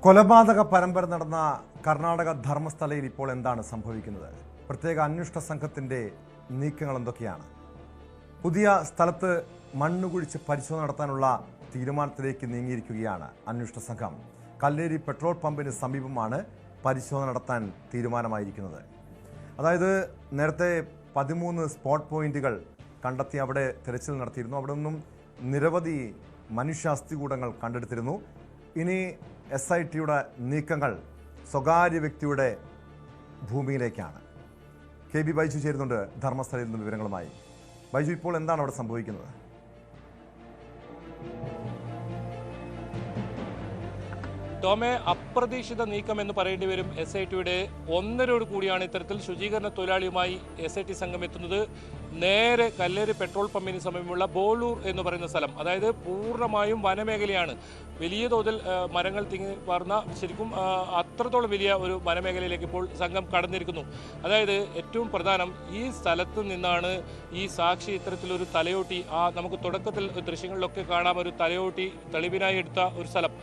കൊലപാതക പരമ്പര നടന്ന കർണാടക ധർമ്മസ്ഥലയിൽ ഇപ്പോൾ എന്താണ് സംഭവിക്കുന്നത്? പ്രത്യേക അന്വേഷണ സംഘത്തിൻ്റെ നീക്കങ്ങൾ എന്തൊക്കെയാണ്? പുതിയ സ്ഥലത്ത് മണ്ണുകുഴിച്ച് പരിശോധന നടത്താനുള്ള തീരുമാനത്തിലേക്ക് നീങ്ങിയിരിക്കുകയാണ് അന്വേഷണ സംഘം. കല്ലേരി പെട്രോൾ പമ്പിന് സമീപമാണ് പരിശോധന നടത്താൻ തീരുമാനമായിരിക്കുന്നത്. അതായത് നേരത്തെ 13 സ്പോട്ട് പോയിന്റുകൾ കണ്ടെത്തി അവിടെ തിരച്ചിൽ നടത്തിയിരുന്നു. അവിടെ നിന്നും നിരവധി മനുഷ്യാസ്ഥികൂടങ്ങൾ കണ്ടെടുത്തിരുന്നു. ഇനി SITയുടെ നീക്കങ്ങൾ സ്വകാര്യ വ്യക്തിയുടെ ഭൂമിയിലേക്കാണ്. KB ബൈജു ചേരുന്നുണ്ട് ധർമ്മസ്ഥലയിൽ നിന്ന് വിവരങ്ങളുമായി. ബൈജു, ഇപ്പോൾ എന്താണ് അവിടെ സംഭവിക്കുന്നത്? ടോമെ, അപ്രതീക്ഷിത നീക്കം എന്ന് പറയേണ്ടി വരും. SITയുടെ 1:30 കൂടിയാണ് ഇത്തരത്തിൽ ശുചീകരണ തൊഴിലാളിയുമായി SIT സംഘം എത്തുന്നത്. നേരെ കല്ലേരി പെട്രോൾ പമ്പിന് സമീപമുള്ള ബോളൂർ എന്ന് പറയുന്ന സ്ഥലം, അതായത് പൂർണ്ണമായും വനമേഖലയാണ്. വലിയ തോതിൽ മരങ്ങൾ തിങ്ങി പാർന്ന ശരിക്കും അത്രത്തോളം വലിയ ഒരു വനമേഖലയിലേക്ക് ഇപ്പോൾ സംഘം കടന്നിരിക്കുന്നു. അതായത് ഏറ്റവും പ്രധാനം, ഈ സ്ഥലത്ത് നിന്നാണ് ഈ സാക്ഷി ഇത്തരത്തിലൊരു തലയോട്ടി, നമുക്ക് തുടക്കത്തിൽ ദൃശ്യങ്ങളിലൊക്കെ കാണാം, ഒരു തലയോട്ടി തെളിവിനായി എടുത്ത ഒരു സ്ഥലം.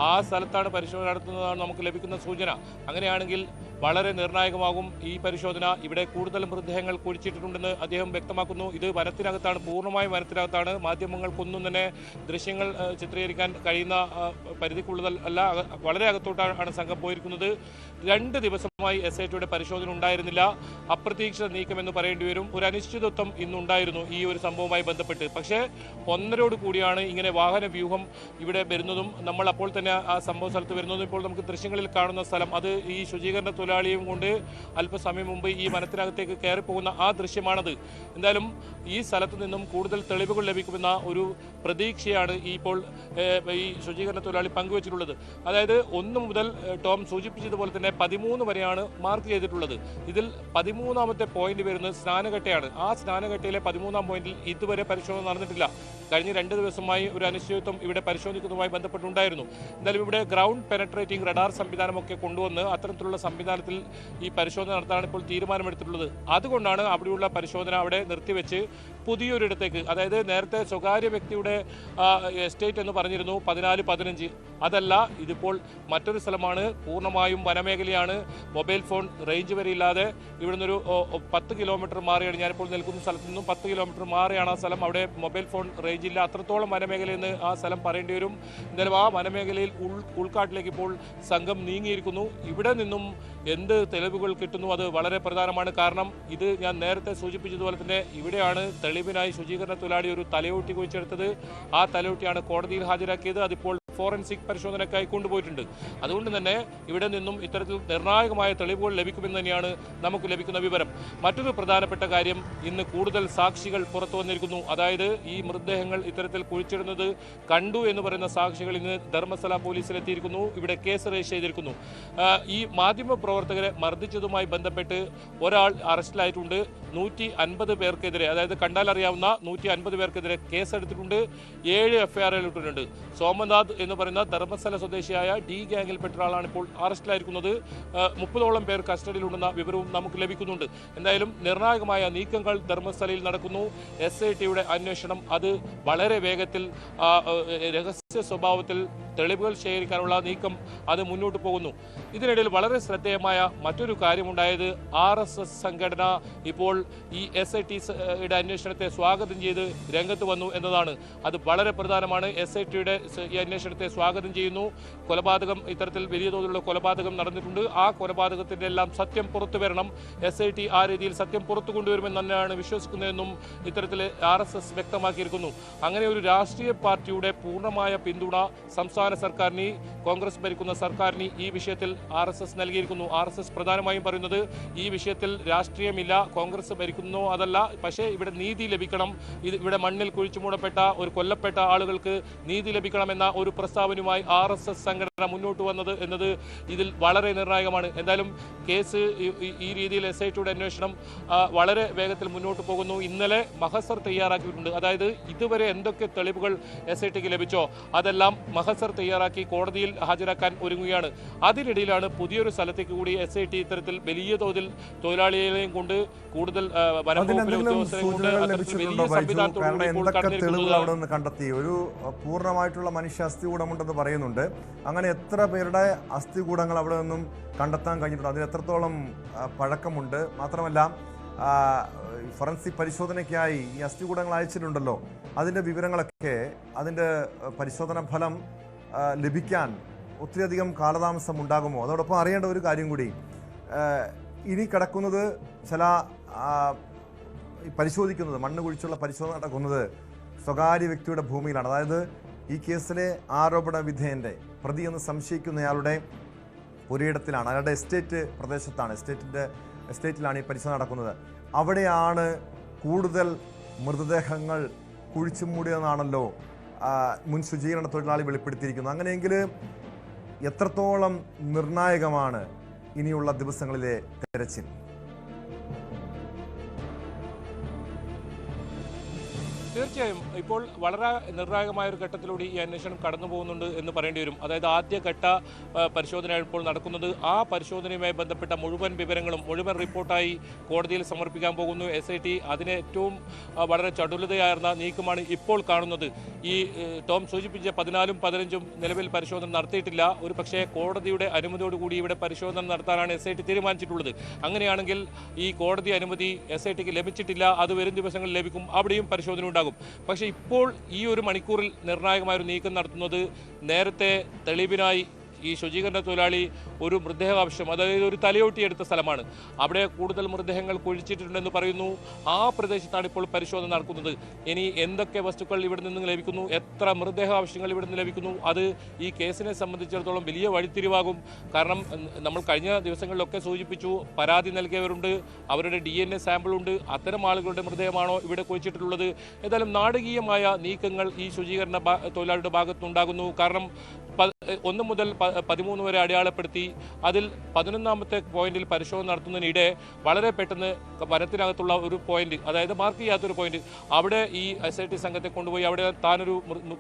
ആ സ്ഥലത്താണ് പരിശോധന നടത്തുന്നതാണ് നമുക്ക് ലഭിക്കുന്ന സൂചന. അങ്ങനെയാണെങ്കിൽ വളരെ നിർണായകമാകും ഈ പരിശോധന. ഇവിടെ കൂടുതൽ മൃതദേഹങ്ങൾ കുഴിച്ചിട്ടുണ്ടെന്ന് അദ്ദേഹം വ്യക്തമാക്കുന്നു. ഇത് വനത്തിനകത്താണ്, പൂർണ്ണമായും വനത്തിനകത്താണ്. മാധ്യമങ്ങൾക്കൊന്നും തന്നെ ദൃശ്യങ്ങൾ ചിത്രീകരിക്കാൻ കഴിയുന്ന പരിധിക്കുള്ളതല്ല. വളരെ അകത്തോട്ടാണ് സംഘം പോയിരിക്കുന്നത്. 2 ദിവസമായി SITയുടെ പരിശോധന ഉണ്ടായിരുന്നില്ല. അപ്രതീക്ഷിത നീക്കമെന്ന് പറയേണ്ടി വരും. ഒരു അനിശ്ചിതത്വം ഇന്നുണ്ടായിരുന്നു ഈ ഒരു സംഭവവുമായി ബന്ധപ്പെട്ട്. പക്ഷേ 1:30 കൂടിയാണ് ഇങ്ങനെ വാഹന വ്യൂഹം ഇവിടെ വരുന്നതും നമ്മൾ അപ്പോൾ തന്നെ ആ സംഭവ സ്ഥലത്ത് വരുന്നതും. ഇപ്പോൾ നമുക്ക് ദൃശ്യങ്ങളിൽ കാണുന്ന സ്ഥലം, അത് ഈ ശുചീകരണ തൊഴിലാളിയും കൊണ്ട് അല്പസമയം മുമ്പ് ഈ വനത്തിനകത്തേക്ക് കയറിപ്പോകുന്ന ആ ദൃശ്യമാണത്. എന്തായാലും ഈ സ്ഥലത്ത് നിന്നും കൂടുതൽ തെളിവുകൾ ലഭിക്കുമെന്ന ഒരു പ്രതീക്ഷയാണ് ഇപ്പോൾ ഈ ശുചീകരണ തൊഴിലാളി പങ്കുവച്ചിട്ടുള്ളത്. അതായത് 1 മുതൽ ടോം സൂചിപ്പിച്ചതുപോലെ തന്നെ 13 വരെയാണ് മാർക്ക് ചെയ്തിട്ടുള്ളത്. ഇതിൽ 13ാമത്തെ പോയിന്റ് വരുന്നത് സ്നാനഘട്ടയാണ്. ആ സ്നാനഘട്ടയിലെ 13ാം പോയിന്റിൽ ഇതുവരെ പരിശോധന നടന്നിട്ടില്ല. കഴിഞ്ഞ 2 ദിവസമായി ഒരു അനിശ്ചിതത്വം ഇവിടെ പരിശോധിക്കുന്നതുമായി ബന്ധപ്പെട്ടുണ്ടായിരുന്നു. എന്തായാലും ഇവിടെ ഗ്രൗണ്ട് പെനട്രേറ്റിംഗ് റഡാർ സംവിധാനമൊക്കെ കൊണ്ടുവന്ന് അത്തരത്തിലുള്ള സംവിധാനത്തിൽ ഈ പരിശോധന നടത്താനാണ് ഇപ്പോൾ തീരുമാനമെടുത്തിട്ടുള്ളത്. അതുകൊണ്ടാണ് അവിടെയുള്ള പരിശോധന അവിടെ നിർത്തിവെച്ച് പുതിയൊരിടത്തേക്ക്, അതായത് നേരത്തെ സ്വകാര്യ വ്യക്തിയുടെ എസ്റ്റേറ്റ് എന്ന് പറഞ്ഞിരുന്നു 14-15, അതല്ല, ഇതിപ്പോൾ മറ്റൊരു സ്ഥലമാണ്. പൂർണ്ണമായും വനമേഖലയാണ്. മൊബൈൽ ഫോൺ റേഞ്ച് വരെ ഇല്ലാതെ ഇവിടുന്നൊരു 10 കിലോമീറ്റർ മാറിയാണ്, ഞാനിപ്പോൾ നിൽക്കുന്ന സ്ഥലത്ത് നിന്നും 10 കിലോമീറ്റർ മാറിയാണ് ആ സ്ഥലം. അവിടെ മൊബൈൽ ഫോൺ റേഞ്ച് ഇല്ല. അത്രത്തോളം വനമേഖലയെന്ന് ആ സ്ഥലം പറയേണ്ടി വരും. എന്തായാലും ആ വനമേഖലയിൽ ഉൾക്കാട്ടിലേക്ക് ഇപ്പോൾ സംഘം നീങ്ങിയിരിക്കുന്നു. ഇവിടെ നിന്നും എന്ത് തെളിവുകൾ കിട്ടുന്നു അത് വളരെ പ്രധാനമാണ്. കാരണം ഇത് ഞാൻ നേരത്തെ സൂചിപ്പിച്ചതുപോലെ തന്നെ ഇവിടെയാണ് തെളിവിനായി ശുചീകരണ തൊഴിലാളി ഒരു തലയോട്ടി കുഴിച്ചെടുത്തത്. ആ തലയോട്ടിയാണ് കോടതിയിൽ ഹാജരാക്കിയത്. അതിപ്പോൾ ഫോറൻസിക് പരിശോധനയ്ക്കായി കൊണ്ടുപോയിട്ടുണ്ട്. അതുകൊണ്ട് തന്നെ ഇവിടെ നിന്നും ഇത്തരത്തിൽ നിർണായകമായ തെളിവുകൾ ലഭിക്കുമെന്ന് തന്നെയാണ് നമുക്ക് ലഭിക്കുന്ന വിവരം. മറ്റൊരു പ്രധാനപ്പെട്ട കാര്യം, ഇന്ന് കൂടുതൽ സാക്ഷികൾ പുറത്തു വന്നിരിക്കുന്നു. അതായത് ഈ മൃതദേഹങ്ങൾ ഇത്തരത്തിൽ കുഴിച്ചിടുന്നത് കണ്ടു എന്ന് പറയുന്ന സാക്ഷികൾ ഇന്ന് ധർമ്മസ്ഥല പോലീസിലെത്തിയിരിക്കുന്നു. ഇവിടെ കേസ് രജിസ്റ്റർ ചെയ്തിരിക്കുന്നു. ഈ മാധ്യമ പ്രവർത്തകരെ മർദ്ദിച്ചതുമായി ബന്ധപ്പെട്ട് ഒരാൾ അറസ്റ്റിലായിട്ടുണ്ട്. 150 പേർക്കെതിരെ, അതായത് കണ്ടാൽ അറിയാവുന്ന 150 പേർക്കെതിരെ കേസെടുത്തിട്ടുണ്ട്. 7 FIR ഇട്ടിട്ടുണ്ട്. സോമനാഥ് എന്ന് പറയുന്ന ധർമ്മസ്ഥല സ്വദേശിയായ D ഗ്യാങ്ങിൽപ്പെട്ട ഒരാളാണ് ഇപ്പോൾ അറസ്റ്റിലായിരിക്കുന്നത്. 30ഓളം പേർ കസ്റ്റഡിയിലുണ്ടെന്ന വിവരവും നമുക്ക് ലഭിക്കുന്നുണ്ട്. എന്തായാലും നിർണായകമായ നീക്കങ്ങൾ ധർമ്മസ്ഥലയിൽ നടക്കുന്നു. SITയുടെ അന്വേഷണം അത് വളരെ വേഗത്തിൽ രഹസ്യ സ്വഭാവത്തിൽ തെളിവുകൾ ശേഖരിക്കാനുള്ള നീക്കം അത് മുന്നോട്ട് പോകുന്നു. ഇതിനിടയിൽ വളരെ ശ്രദ്ധേയമായ മറ്റൊരു കാര്യമുണ്ടായത്, RSS സംഘടന ഇപ്പോൾ ഈ SITയുടെ അന്വേഷണത്തെ സ്വാഗതം ചെയ്ത് രംഗത്ത് വന്നു എന്നതാണ്. അത് വളരെ പ്രധാനമാണ്. SITയുടെ ഈ അന്വേഷണത്തെ സ്വാഗതം ചെയ്യുന്നു. കൊലപാതകം, ഇത്തരത്തിൽ വലിയ തോതിലുള്ള കൊലപാതകം നടന്നിട്ടുണ്ട്. ആ കൊലപാതകത്തിൻ്റെ എല്ലാം സത്യം പുറത്തു വരണം. SIT ആ രീതിയിൽ സത്യം പുറത്തു കൊണ്ടുവരുമെന്ന് തന്നെയാണ് വിശ്വസിക്കുന്നതെന്നും ഇത്തരത്തിൽ RSS വ്യക്തമാക്കിയിരിക്കുന്നു. അങ്ങനെ ഒരു രാഷ്ട്രീയ പാർട്ടിയുടെ പൂർണ്ണമായ പിന്തുണ സംസ്ഥാന സർക്കാരിന്, കോൺഗ്രസ് ഭരിക്കുന്ന സർക്കാരിന് ഈ വിഷയത്തിൽ RSS നൽകിയിരിക്കുന്നു. RSS പ്രധാനമായും പറയുന്നത് ഈ വിഷയത്തിൽ രാഷ്ട്രീയമില്ല, കോൺഗ്രസ് ഭരിക്കുന്നോ അതല്ല, പക്ഷേ ഇവിടെ നീതി ലഭിക്കണം. ഇവിടെ മണ്ണിൽ കുഴിച്ചു മൂടപ്പെട്ട ഒരു കൊല്ലപ്പെട്ട ആളുകൾക്ക് നീതി ലഭിക്കണമെന്ന ഒരു പ്രസ്താവനയുമായി RSS സംഘടന മുന്നോട്ട് വന്നത് എന്നത് ഇതിൽ വളരെ നിർണായകമാണ്. എന്തായാലും കേസ് ഈ രീതിയിൽ SITയുടെ അന്വേഷണം വളരെ വേഗത്തിൽ മുന്നോട്ട് പോകുന്നു. ഇന്നലെ മഹസർ തയ്യാറാക്കിയിട്ടുണ്ട്. അതായത് ഇതുവരെ എന്തൊക്കെ തെളിവുകൾ SITക്ക് ലഭിച്ചോ അതെല്ലാം മഹസർ തയ്യാറാക്കി കോടതിയിൽ ഹാജരാക്കാൻ ഒരുങ്ങുകയാണ്. അതിനിടയിലാണ് പുതിയൊരു സ്ഥലത്തേക്ക് കൂടി SIT ഇത്തരത്തിൽ വലിയ തോതിൽ തൊഴിലാളികളെയും കൊണ്ട് കൂടുതൽ വനം വകുപ്പിലെ ഉദ്യോഗസ്ഥരെ കൊണ്ട് അത്തരത്തിൽ വലിയ സംവിധാനത്തോടുകൂടി ഇപ്പോൾ കടന്നിരിക്കുന്നത്. കണ്ടെത്തി ഒരു പൂർണ്ണമായിട്ടുള്ള മനുഷ്യ അസ്ഥികൂടമുണ്ടെന്ന് പറയുന്നുണ്ട്. അങ്ങനെ എത്ര പേരുടെ അസ്ഥികൂടങ്ങൾ അവിടെ നിന്നും കണ്ടെത്താൻ കഴിഞ്ഞിട്ടുണ്ട്? അതിന് എത്രത്തോളം പഴക്കമുണ്ട്? മാത്രമല്ല ഫോറൻസിക് പരിശോധനയ്ക്കായി ഈ അസ്ഥികൂടങ്ങൾ അയച്ചിട്ടുണ്ടല്ലോ, അതിൻ്റെ വിവരങ്ങളൊക്കെ, അതിൻ്റെ പരിശോധന ഫലം ലഭിക്കാൻ ഒത്തിരിയധികം കാലതാമസം ഉണ്ടാകുമോ? അതോടൊപ്പം അറിയേണ്ട ഒരു കാര്യം കൂടി, ഇനി കിടക്കുന്നത് ചില പരിശോധിക്കുന്നത്, മണ്ണ് കുഴിച്ചുള്ള പരിശോധന നടക്കുന്നത് സ്വകാര്യ വ്യക്തിയുടെ ഭൂമിയിലാണ്. അതായത് ഈ കേസിലെ ആരോപണ വിധേയൻ്റെ പ്രതി എന്ന് സംശയിക്കുന്നയാളുടെ പുരയിടത്തിലാണ്, അയാളുടെ എസ്റ്റേറ്റ് പ്രദേശത്താണ്, എസ്റ്റേറ്റിലാണ് ഈ പരിശോധന നടക്കുന്നത്. അവിടെയാണ് കൂടുതൽ മൃതദേഹങ്ങൾ കുഴിച്ചു മൂടിയതെന്നാണല്ലോ മുൻ ശുചീകരണ തൊഴിലാളി വെളിപ്പെടുത്തിയിരിക്കുന്നത്. അങ്ങനെയെങ്കിൽ എത്രത്തോളം നിർണായകമാണ് ഇനിയുള്ള ദിവസങ്ങളിലെ തെരച്ചിൽ? തീർച്ചയായും ഇപ്പോൾ വളരെ നിർണായകമായ ഒരു ഘട്ടത്തിലൂടെ ഈ അന്വേഷണം കടന്നു പോകുന്നുണ്ട് എന്ന് പറയേണ്ടി വരും. അതായത് ആദ്യഘട്ട പരിശോധന ഇപ്പോൾ നടക്കുന്നത്. ആ പരിശോധനയുമായി ബന്ധപ്പെട്ട മുഴുവൻ വിവരങ്ങളും മുഴുവൻ റിപ്പോർട്ടായി കോടതിയിൽ സമർപ്പിക്കാൻ പോകുന്നു SIT. അതിന് ഏറ്റവും വളരെ ചടുലതയാർന്ന നീക്കമാണ് ഇപ്പോൾ കാണുന്നത്. ഈ ടോം സൂചിപ്പിച്ച 14ഉം 15ഉം നിലവിൽ പരിശോധന നടത്തിയിട്ടില്ല. ഒരു പക്ഷേ കോടതിയുടെ അനുമതിയോടുകൂടി ഇവിടെ പരിശോധന നടത്താനാണ് SIT തീരുമാനിച്ചിട്ടുള്ളത്. അങ്ങനെയാണെങ്കിൽ ഈ കോടതി അനുമതി SITക്ക് ലഭിച്ചിട്ടില്ല, അത് വരും ദിവസങ്ങളിൽ ലഭിക്കും, അവിടെയും പരിശോധന ഉണ്ടാകും. പക്ഷേ ഇപ്പോൾ ഈ ഒരു മണിക്കൂറിൽ നിർണായകമായ ഒരു നീക്കം നടത്തുന്നത്, നേരത്തെ തെളിവിനായി ഈ ശുചീകരണ തൊഴിലാളി ഒരു മൃതദേഹാംശം, അതായത് ഒരു തലയോട്ടിയെടുത്ത സ്ഥലമാണ്, അവിടെ കൂടുതൽ മൃതദേഹങ്ങൾ കുഴിച്ചിട്ടുണ്ടെന്ന് പറയുന്നു. ആ പ്രദേശത്താണ് ഇപ്പോൾ പരിശോധന നടക്കുന്നത്. ഇനി എന്തൊക്കെ വസ്തുക്കൾ ഇവിടെ നിന്ന് ലഭിക്കുന്നു, എത്ര മൃതദേഹാംശങ്ങൾ ഇവിടെ നിന്ന് ലഭിക്കുന്നു, അത് ഈ കേസിനെ സംബന്ധിച്ചിടത്തോളം വലിയ വഴിത്തിരിവാകും. കാരണം നമ്മൾ കഴിഞ്ഞ ദിവസങ്ങളിലൊക്കെ സൂചിപ്പിച്ചു, പരാതി നൽകിയവരുണ്ട്, അവരുടെ DNA സാമ്പിളുണ്ട്. അത്തരം ആളുകളുടെ മൃതദേഹമാണോ ഇവിടെ കുഴിച്ചിട്ടുള്ളത്? ഏതായാലും നാടകീയമായ നീക്കങ്ങൾ ഈ ശുചീകരണ തൊഴിലാളിയുടെ ഭാഗത്തുനിന്നുണ്ടാകുന്നു. കാരണം 1 മുതൽ 13 വരെ അടയാളപ്പെടുത്തി, അതിൽ 11ാമത്തെ പോയിന്റിൽ പരിശോധന നടത്തുന്നതിനിടെ വളരെ പെട്ടെന്ന് വനത്തിനകത്തുള്ള ഒരു പോയിന്റ്, അതായത് മാർക്ക് ചെയ്യാത്തൊരു പോയിന്റ്, അവിടെ ഈ SIT സംഘത്തെ കൊണ്ടുപോയി അവിടെ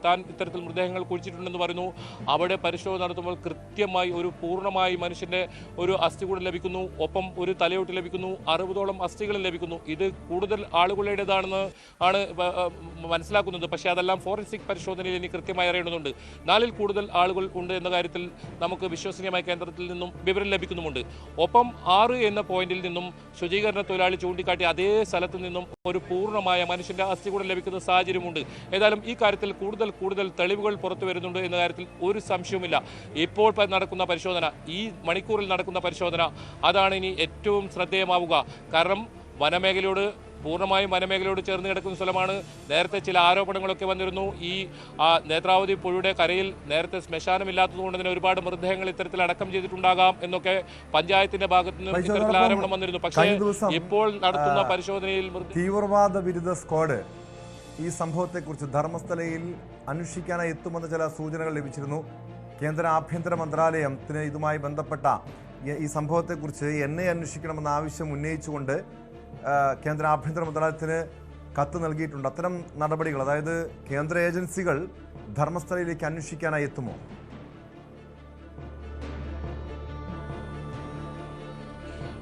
താൻ ഇത്തരത്തിൽ മൃതദേഹങ്ങൾ കുഴിച്ചിട്ടുണ്ടെന്ന് പറയുന്നു. അവിടെ പരിശോധന നടത്തുമ്പോൾ കൃത്യമായി ഒരു പൂർണ്ണമായി മനുഷ്യന്റെ ഒരു അസ്ഥി കൂടെ ലഭിക്കുന്നു, ഒപ്പം ഒരു തലയോട്ട് ലഭിക്കുന്നു, 60ഓളം അസ്ഥികൾ ലഭിക്കുന്നു. ഇത് കൂടുതൽ ആളുകളുടേതാണെന്ന് ആണ് മനസ്സിലാക്കുന്നത്. പക്ഷേ അതെല്ലാം ഫോറൻസിക് പരിശോധനയിൽ ഇനി കൃത്യമായി അറിയേണ്ടതുണ്ട്. 4ൽ കൂടുതൽ ആളുകൾ ഉണ്ട് എന്ന കാര്യത്തിൽ നമുക്ക് വിശ്വസനീയമായ കേന്ദ്രത്തിൽ നിന്നും വിവരം ലഭിക്കുന്നുമുണ്ട്. ഒപ്പം 6 എന്ന പോയിന്റിൽ നിന്നും ശുചീകരണ തൊഴിലാളി ചൂണ്ടിക്കാട്ടി അതേ സ്ഥലത്ത് നിന്നും ഒരു പൂർണ്ണമായ മനുഷ്യന്റെ അസ്ഥി കൂടെ ലഭിക്കുന്ന സാഹചര്യമുണ്ട്. ഏതായാലും ഈ കാര്യത്തിൽ കൂടുതൽ തെളിവുകൾ പുറത്തു വരുന്നുണ്ട് എന്ന കാര്യത്തിൽ ഒരു സംശയവുമില്ല. ഇപ്പോൾ നടക്കുന്ന പരിശോധന, ഈ മണിക്കൂറിൽ നടക്കുന്ന പരിശോധന, അതാണ് ഇനി ഏറ്റവും ശ്രദ്ധേയമാവുക. കാരണം പൂർണ്ണമായും വനമേഖലയോട് ചേർന്ന് കിടക്കുന്ന സ്ഥലമാണ്. നേരത്തെ ചില ആരോപണങ്ങളൊക്കെ വന്നിരുന്നു. ഈ നേത്രാവതി പുഴയുടെ കരയിൽ നേരത്തെ ശ്മശാനമില്ലാത്തതുകൊണ്ട് തന്നെ ഒരുപാട് മൃതദേഹങ്ങൾ ഇത്തരത്തിൽ അടക്കം ചെയ്തിട്ടുണ്ടാകാം എന്നൊക്കെ പഞ്ചായത്തിന്റെ ഭാഗത്തു നിന്ന് ഇത്തരത്തിൽ ആരോപണം വന്നിരുന്നു. പക്ഷേ ഇപ്പോൾ നടത്തുന്ന പരിശോധനയിൽ തീവ്രവാദ വിരുദ്ധ സ്ക്വാഡ് ഈ സംഭവത്തെക്കുറിച്ച് ധർമ്മസ്ഥലയിൽ അന്വേഷിക്കാനായി എത്തുമെന്ന ചില സൂചനകൾ ലഭിച്ചിരുന്നു. കേന്ദ്ര ആഭ്യന്തര മന്ത്രാലയത്തിന് ഇതുമായി ബന്ധപ്പെട്ട ഈ സംഭവത്തെക്കുറിച്ച് അന്വേഷിക്കണമെന്ന ആവശ്യം ഉന്നയിച്ചുകൊണ്ട് കേന്ദ്ര ആഭ്യന്തര മന്ത്രാലയത്തിന് കത്ത് നൽകിയിട്ടുണ്ട്. അത്തരം നടപടികൾ, അതായത് കേന്ദ്ര ഏജൻസികൾ ധർമ്മസ്ഥലയിലേക്ക് അന്വേഷിക്കാനായി എത്തുമോ?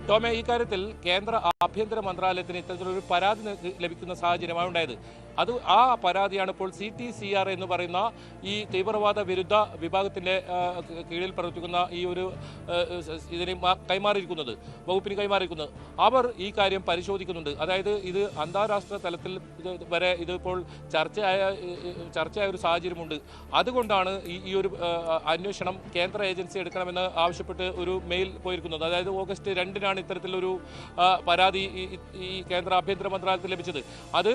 ടോമെ, ഈ കാര്യത്തിൽ കേന്ദ്ര ആഭ്യന്തര മന്ത്രാലയത്തിന് ഇത്തരത്തിലൊരു പരാതി ലഭിക്കുന്ന സാഹചര്യമാണ് ഉണ്ടായത്. ആ പരാതിയാണ് ഇപ്പോൾ CTCR എന്ന് പറയുന്ന ഈ തീവ്രവാദ വിരുദ്ധ വിഭാഗത്തിന്റെ കീഴിൽ പ്രവർത്തിക്കുന്ന ഈ ഒരു ഇതിനെ വകുപ്പിന് കൈമാറിയിരിക്കുന്നത്. അവർ ഈ കാര്യം പരിശോധിക്കുന്നുണ്ട്. അതായത് ഇത് അന്താരാഷ്ട്ര തലത്തിൽ വരെ ഇതിപ്പോൾ ചർച്ചയായ ഒരു സാഹചര്യമുണ്ട്. അതുകൊണ്ടാണ് ഈ ഒരു അന്വേഷണം കേന്ദ്ര ഏജൻസി എടുക്കണമെന്ന് ആവശ്യപ്പെട്ട് ഒരു മെയിൽ പോയിരിക്കുന്നത്. അതായത് ഓഗസ്റ്റ് 2-നാണ് ഇത്തരത്തിലൊരു പരാതി ഈ കേന്ദ്ര ആഭ്യന്തര മന്ത്രാലയത്തിൽ ലഭിച്ചത്. അത്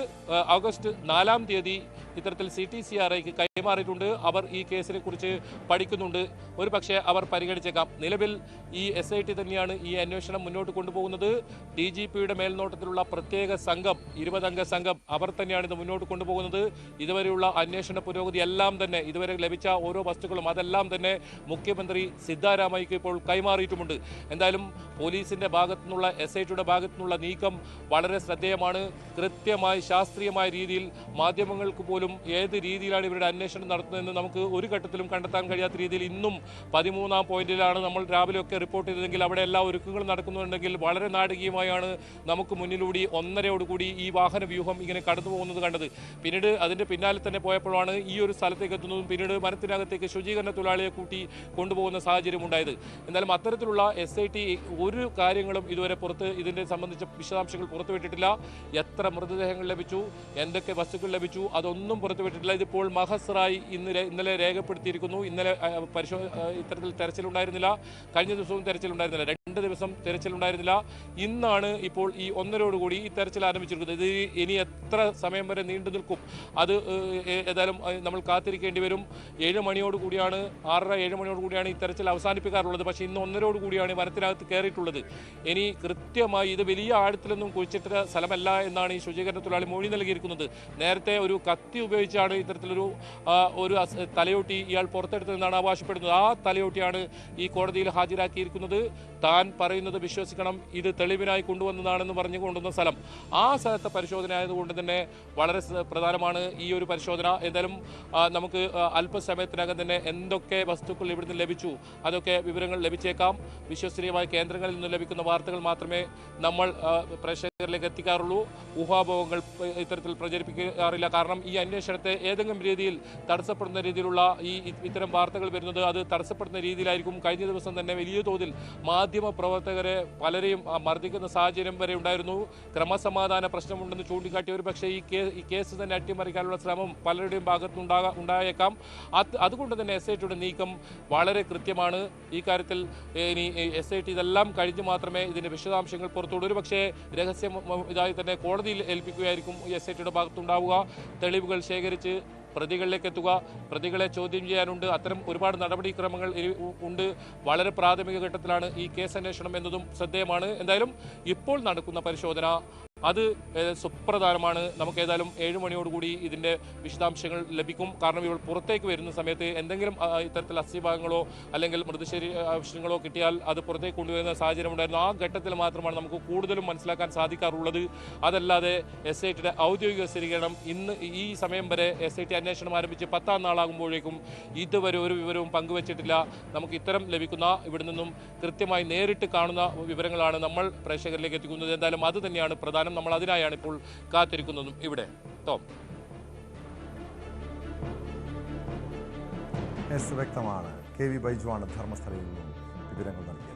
ഓഗസ്റ്റ് 4-ാം തീയതി ഇത്തരത്തിൽ CTCRIക്ക് കൈമാറിയിട്ടുണ്ട്. അവർ ഈ കേസിനെ കുറിച്ച് പഠിക്കുന്നുണ്ട്. ഒരു പക്ഷേ അവർ പരിഗണിച്ചേക്കാം. നിലവിൽ ഈ SIT തന്നെയാണ് ഈ അന്വേഷണം മുന്നോട്ട് കൊണ്ടുപോകുന്നത്. DGPയുടെ മേൽനോട്ടത്തിലുള്ള പ്രത്യേക സംഘം, 20-അംഗ സംഘം, അവർ തന്നെയാണ് ഇത് മുന്നോട്ട് കൊണ്ടുപോകുന്നത്. ഇതുവരെയുള്ള അന്വേഷണ പുരോഗതി എല്ലാം തന്നെ, ഇതുവരെ ലഭിച്ച ഓരോ വസ്തുക്കളും അതെല്ലാം തന്നെ മുഖ്യമന്ത്രി സിദ്ധാരാമയ്യക്ക് ഇപ്പോൾ കൈമാറിയിട്ടുമുണ്ട്. എന്തായാലും പോലീസിന്റെ ഭാഗത്തുനിന്നുള്ള SITയുടെ ഭാഗത്തുനിന്നുള്ള നീക്കം വളരെ ശ്രദ്ധേയമാണ്. കൃത്യമായി ശാസ്ത്രീയമായ രീതിയിൽ കോടതിയിൽ മാധ്യമങ്ങൾക്ക് പോലും ഏത് രീതിയിലാണ് ഇവരുടെ അന്വേഷണം നടത്തുന്നതെന്ന് നമുക്ക് ഒരു ഘട്ടത്തിലും കണ്ടെത്താൻ കഴിയാത്ത രീതിയിൽ ഇന്നും 13-ാം പോയിന്റിലാണ് നമ്മൾ രാവിലെയൊക്കെ റിപ്പോർട്ട് ചെയ്തതെങ്കിൽ അവിടെ എല്ലാ ഒരുക്കങ്ങളും നടക്കുന്നുണ്ടെങ്കിൽ വളരെ നാടകീയമായാണ് നമുക്ക് മുന്നിലൂടെ 1:30 ഈ വാഹന വ്യൂഹം ഇങ്ങനെ കടന്നു പോകുന്നത് കണ്ടത്. പിന്നീട് അതിൻ്റെ പിന്നാലെ തന്നെ പോയപ്പോഴാണ് ഈ ഒരു സ്ഥലത്തേക്ക് എത്തുന്നതും പിന്നീട് മരത്തിനകത്തേക്ക് ശുചീകരണ തൊഴിലാളിയെ കൂട്ടി കൊണ്ടുപോകുന്ന സാഹചര്യം ഉണ്ടായത്. എന്നാലും അത്തരത്തിലുള്ള SIT ഒരു കാര്യങ്ങളും ഇതുവരെ ഇതിനെ സംബന്ധിച്ച വിശദാംശങ്ങൾ പുറത്തുവിട്ടിട്ടില്ല. എത്ര മൃതദേഹങ്ങൾ ലഭിച്ചു, എന്തൊക്കെ വസ്തുക്കൾ ലഭിച്ചു, അതൊന്നും പുറത്തുവിട്ടിട്ടില്ല. ഇതിപ്പോൾ മഹസറായി ഇന്നലെ രേഖപ്പെടുത്തിയിരിക്കുന്നു. ഇന്നലെ ഇത്തരത്തിൽ തെരച്ചിലുണ്ടായിരുന്നില്ല. കഴിഞ്ഞ ദിവസവും തെരച്ചിലുണ്ടായിരുന്നില്ല. 2 ദിവസം തെരച്ചിലുണ്ടായിരുന്നില്ല. ഇന്നാണ് ഇപ്പോൾ ഈ 1:30 ഈ തെരച്ചിൽ ആരംഭിച്ചിരിക്കുന്നത്. ഇത് ഇനി എത്ര സമയം വരെ നീണ്ടു നിൽക്കും അത് ഏതായാലും നമ്മൾ കാത്തിരിക്കേണ്ടി വരും. 7 മണിയോടുകൂടിയാണ് 6:30-7 മണിയോടുകൂടിയാണ് ഈ തെരച്ചിൽ അവസാനിപ്പിക്കാറുള്ളത്. പക്ഷേ ഇന്ന് 1:30 വനത്തിനകത്ത് കയറിയിട്ടുള്ളത്. ഇനി കൃത്യമായി ഇത് വലിയ ആഴത്തിലൊന്നും കുഴിച്ചിട്ട സ്ഥലമല്ല എന്നാണ് ഈ ശുചീകരണ തൊഴിലാളി മൊഴി നൽകിയിരിക്കുന്നത്. നേരത്തെ ഒരു കത്തി ഉപയോഗിച്ചാണ് ഇത്തരത്തിലൊരു തലയോട്ടി ഇയാൾ പുറത്തെടുത്തതെന്നാണ് അവകാശപ്പെടുന്നത്. ആ തലയോട്ടിയാണ് ഈ കോടതിയിൽ ഹാജരാക്കിയിരിക്കുന്നത്. താൻ പറയുന്നത് വിശ്വസിക്കണം, ഇത് തെളിവിനായി കൊണ്ടുവന്നതാണെന്ന് പറഞ്ഞു കൊണ്ടുവന്ന സ്ഥലം, ആ സ്ഥലത്തെ പരിശോധന ആയതുകൊണ്ട് തന്നെ വളരെ പ്രധാനമാണ് ഈ ഒരു പരിശോധന. എന്തായാലും നമുക്ക് അല്പസമയത്തിനകം തന്നെ എന്തൊക്കെ വസ്തുക്കൾ ഇവിടുന്ന് ലഭിച്ചു അതൊക്കെ വിവരങ്ങൾ ലഭിച്ചേക്കാം. വിശ്വസനീയമായ കേന്ദ്രങ്ങളിൽ നിന്ന് ലഭിക്കുന്ന വാർത്തകൾ മാത്രമേ നമ്മൾ പ്രേക്ഷകരിലേക്ക് എത്തിക്കാറുള്ളൂ. ഊഹാപോഹങ്ങൾ ഇത്തരത്തിൽ പ്രചരിപ്പിക്കാറില്ല. കാരണം ഈ അന്വേഷണത്തെ ഏതെങ്കിലും രീതിയിൽ തടസ്സപ്പെടുന്ന രീതിയിലുള്ള ഇത്തരം വാർത്തകൾ വരുന്നത് അത് തടസ്സപ്പെടുന്ന രീതിയിലായിരിക്കും. കഴിഞ്ഞ ദിവസം തന്നെ വലിയ തോതിൽ മാധ്യമ പ്രവർത്തകരെ പലരെയും മർദ്ദിക്കുന്ന സാഹചര്യം വരെ ഉണ്ടായിരുന്നു. ക്രമസമാധാന പ്രശ്നമുണ്ടെന്ന് ചൂണ്ടിക്കാട്ടി ഒരു പക്ഷേ ഈ കേസ് തന്നെ അട്ടിമറിക്കാനുള്ള ശ്രമം പലരുടെയും ഭാഗത്തുണ്ടായേക്കാം. അതുകൊണ്ട് തന്നെ SITയുടെ നീക്കം വളരെ കൃത്യമാണ്. ഈ കാര്യത്തിൽ ഇനി SIT ഇതെല്ലാം കഴിഞ്ഞ് മാത്രമേ ഇതിൻ്റെ വിശദാംശങ്ങൾ പുറത്തുവിടൂ. ഒരു പക്ഷേ രഹസ്യം ഇതായി തന്നെ കോടതിയിൽ ഏൽപ്പിക്കുകയായിരിക്കും SITയുടെ ഭാഗത്തുണ്ടാവുക. തെളിവുകൾ ശേഖരിച്ച് പ്രതികളിലേക്ക് എത്തുക, പ്രതികളെ ചോദ്യം ചെയ്യാനുണ്ട്. അത്തരം ഒരുപാട് നടപടിക്രമങ്ങൾ ഉണ്ട്. വളരെ പ്രാഥമിക ഘട്ടത്തിലാണ് ഈ കേസ് അന്വേഷണം എന്നതും ശ്രദ്ധേയമാണ്. എന്തായാലും ഇപ്പോൾ നടക്കുന്ന പരിശോധന അത് സുപ്രധാനമാണ്. നമുക്ക് ഏതായാലും 7 മണിയോടുകൂടി ഇതിൻ്റെ വിശദാംശങ്ങൾ ലഭിക്കും. കാരണം ഇവൾ പുറത്തേക്ക് വരുന്ന സമയത്ത് എന്തെങ്കിലും ഇത്തരത്തിൽ അസ്ഥിഭാഗങ്ങളോ അല്ലെങ്കിൽ മൃതശരീരങ്ങളോ കിട്ടിയാൽ അത് പുറത്തേക്ക് കൊണ്ടുവരുന്ന സാഹചര്യം ഉണ്ടായിരുന്നു. ആ ഘട്ടത്തിൽ മാത്രമാണ് നമുക്ക് കൂടുതലും മനസ്സിലാക്കാൻ സാധിക്കാറുള്ളത്. അതല്ലാതെ SITയുടെ ഔദ്യോഗിക സ്ഥിരീകരണം ഇന്ന് ഈ സമയം വരെ SIT അന്വേഷണം ആരംഭിച്ച് 10-ാം നാളാകുമ്പോഴേക്കും ഇതുവരെ ഒരു വിവരവും പങ്കുവച്ചിട്ടില്ല. നമുക്ക് ഇത്തരം ലഭിക്കുന്ന ഇവിടെ നിന്നും കൃത്യമായി നേരിട്ട് കാണുന്ന വിവരങ്ങളാണ് നമ്മൾ പ്രേക്ഷകരിലേക്ക് എത്തിക്കുന്നത്. എന്തായാലും അത് തന്നെയാണ് പ്രധാനം. നമ്മൾ അതിനായാണ് ഇപ്പോൾ കാത്തിരിക്കുന്നതും. ഇവിടെ വ്യക്തമാണ്. KV ബൈജുവാണ് ധർമ്മസ്ഥലയിൽ നിന്നും വിവരങ്ങൾ നൽകിയത്.